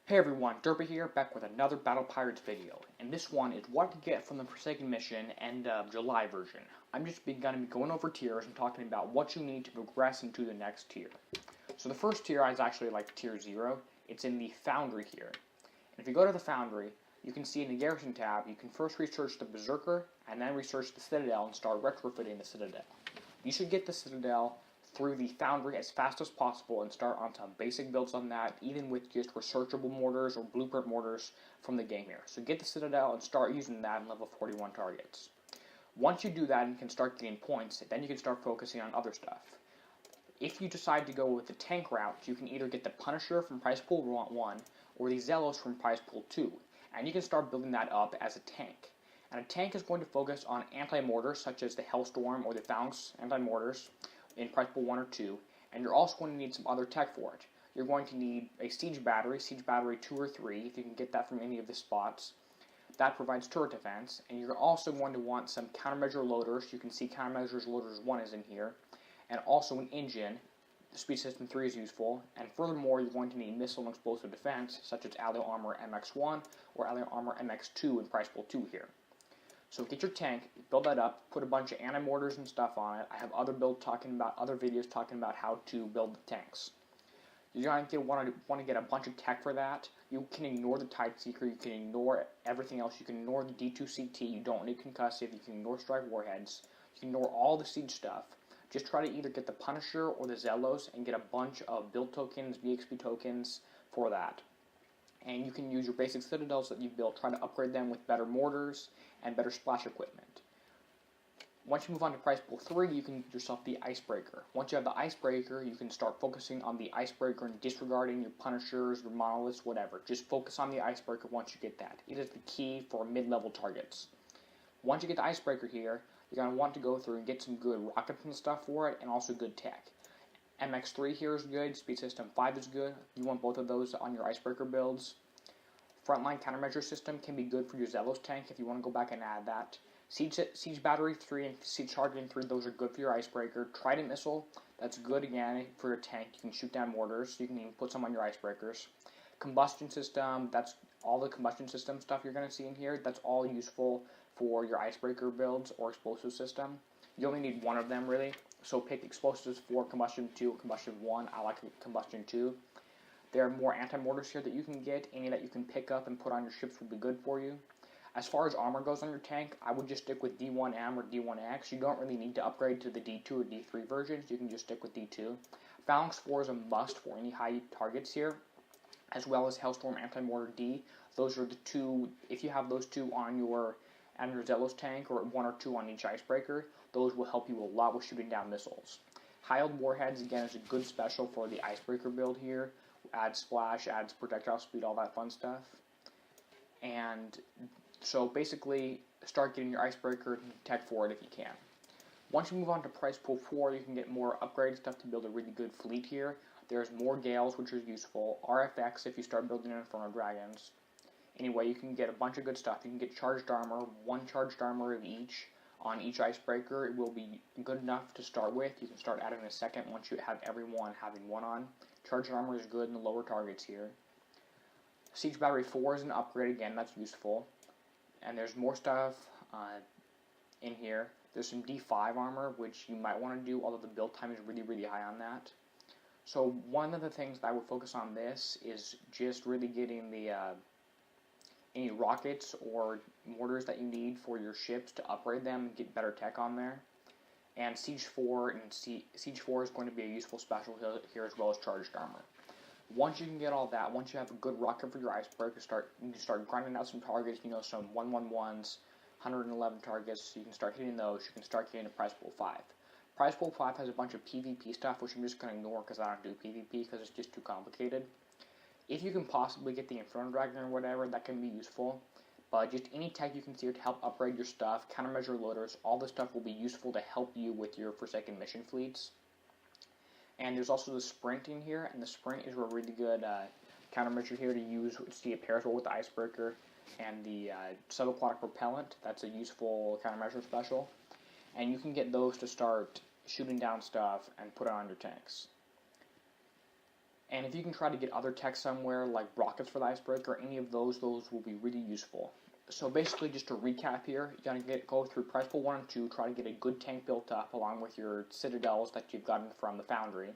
Hey everyone, Derpy here, back with another Battle Pirates video, and this one is what to get from the Forsaken Mission End of July version. I'm just going to be going over tiers and talking about what you need to progress into the next tier. So the first tier is actually like tier 0, it's in the Foundry here. And if you go to the Foundry, you can see in the Garrison tab, you can first research the Berserker, and then research the Citadel and start retrofitting the Citadel. You should get the Citadel through the Foundry as fast as possible and start on some basic builds on that, even with just researchable mortars or blueprint mortars from the game here. So get the Citadel and start using that in level 41 targets. Once you do that and can start getting points, then you can start focusing on other stuff. If you decide to go with the tank route, you can either get the Punisher from prize pool 1 or the Zealous from prize pool 2, and you can start building that up as a tank. And a tank is going to focus on anti-mortars such as the Hellstorm or the Phalanx anti-mortars in prize pool 1 or 2, and you're also going to need some other tech for it. You're going to need a Siege Battery 2 or 3, if you can get that from any of the spots. That provides turret defense, and you're also going to want some countermeasure loaders. You can see countermeasures loaders 1 is in here, and also an engine. The Speed System 3 is useful, and furthermore, you're going to need missile and explosive defense, such as Alloy Armor MX1 or Alloy Armor MX2 in prize pool 2 here. So get your tank, build that up, put a bunch of anti-mortars and stuff on it. I have other videos talking about how to build the tanks. You're going to want to get a bunch of tech for that. You can ignore the Tideseeker, you can ignore everything else, you can ignore the D2CT, you don't need concussive, you can ignore strike warheads, you can ignore all the siege stuff. Just try to either get the Punisher or the Zealous and get a bunch of build tokens, VXP tokens for that. And you can use your basic citadels that you've built, try to upgrade them with better mortars and better splash equipment. Once you move on to prize pool 3, you can get yourself the Icebreaker. Once you have the Icebreaker, you can start focusing on the Icebreaker and disregarding your Punishers, your Monoliths, whatever. Just focus on the Icebreaker once you get that. It is the key for mid-level targets. Once you get the Icebreaker here, you're going to want to go through and get some good rockets and stuff for it, and also good tech. MX3 here is good, Speed System 5 is good. You want both of those on your Icebreaker builds. Frontline countermeasure system can be good for your Zealous tank if you want to go back and add that. Siege Battery 3 and Siege Charging 3, those are good for your Icebreaker. Trident Missile, that's good again for your tank. You can shoot down mortars, you can even put some on your Icebreakers. Combustion System, that's all the combustion system stuff you're going to see in here. That's all useful for your Icebreaker builds or Explosive System. You only need one of them really, so pick Explosives 4, Combustion 2, Combustion 1. I like Combustion 2. There are more anti-mortars here that you can get. Any that you can pick up and put on your ships will be good for you. As far as armor goes on your tank, I would just stick with D1M or D1X. You don't really need to upgrade to the D2 or D3 versions. You can just stick with D2. Phalanx 4 is a must for any high targets here, as well as Hellstorm Anti-Mortar D. Those are the two. If you have those two on your Zealous tank, or 1 or 2 on each Icebreaker, those will help you a lot with shooting down missiles. High-yield Warheads, again, is a good special for the Icebreaker build here. Adds splash, adds projectile speed, all that fun stuff. And so basically, start getting your Icebreaker and tech for it if you can. Once you move on to prize pool 4, you can get more upgraded stuff to build a really good fleet here. There's more Gales, which is useful. RFX if you start building Inferno Dragons. Anyway, you can get a bunch of good stuff. You can get charged armor, 1 charged armor of each on each Icebreaker. It will be good enough to start with. You can start adding a second once you have everyone having 1 on. Charged armor is good in the lower targets here. Siege Battery 4 is an upgrade again, that's useful. And there's more stuff in here. There's some D5 armor, which you might want to do, although the build time is really, really high on that. So one of the things that I would focus on this is just really getting the any rockets or mortars that you need for your ships to upgrade them and get better tech on there. And Siege 4 Siege 4 is going to be a useful special here, as well as charged armor. Once you can get all that, once you have a good rocket for your Icebreaker, you can start grinding out some targets, some 111s, 111 targets, you can start hitting those, you can start getting to prize pool 5. Prize pool 5 has a bunch of PvP stuff, which I'm just going to ignore because I don't do PvP because it's just too complicated. If you can possibly get the Inferno Dragon or whatever, that can be useful. But just any tech you can see to help upgrade your stuff, countermeasure loaders, all this stuff will be useful to help you with your Forsaken Mission fleets. And there's also the Sprint in here, and the Sprint is a really good countermeasure here to use. See, it pairs well with the Icebreaker and the Subaquatic Propellant. That's a useful countermeasure special. And you can get those to start shooting down stuff and put it on your tanks. And if you can try to get other tech somewhere, like rockets for the Icebreaker, any of those will be really useful. So basically, just to recap here, you gotta go through price pool 1 and 2, try to get a good tank built up along with your citadels that you've gotten from the foundry.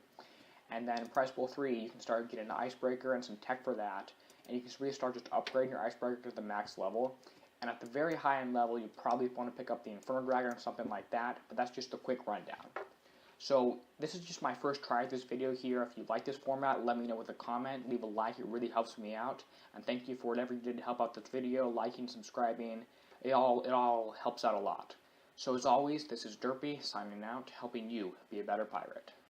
And then in price pool 3, you can start getting an Icebreaker and some tech for that, and you can really start just upgrading your Icebreaker to the max level. And at the very high end level, you probably want to pick up the Inferno Dragon or something like that, but that's just a quick rundown. So this is just my first try at this video here. If you like this format, let me know with a comment. Leave a like, it really helps me out. And thank you for whatever you did to help out this video, liking, subscribing. It all helps out a lot. So as always, this is Derpy signing out, helping you be a better pirate.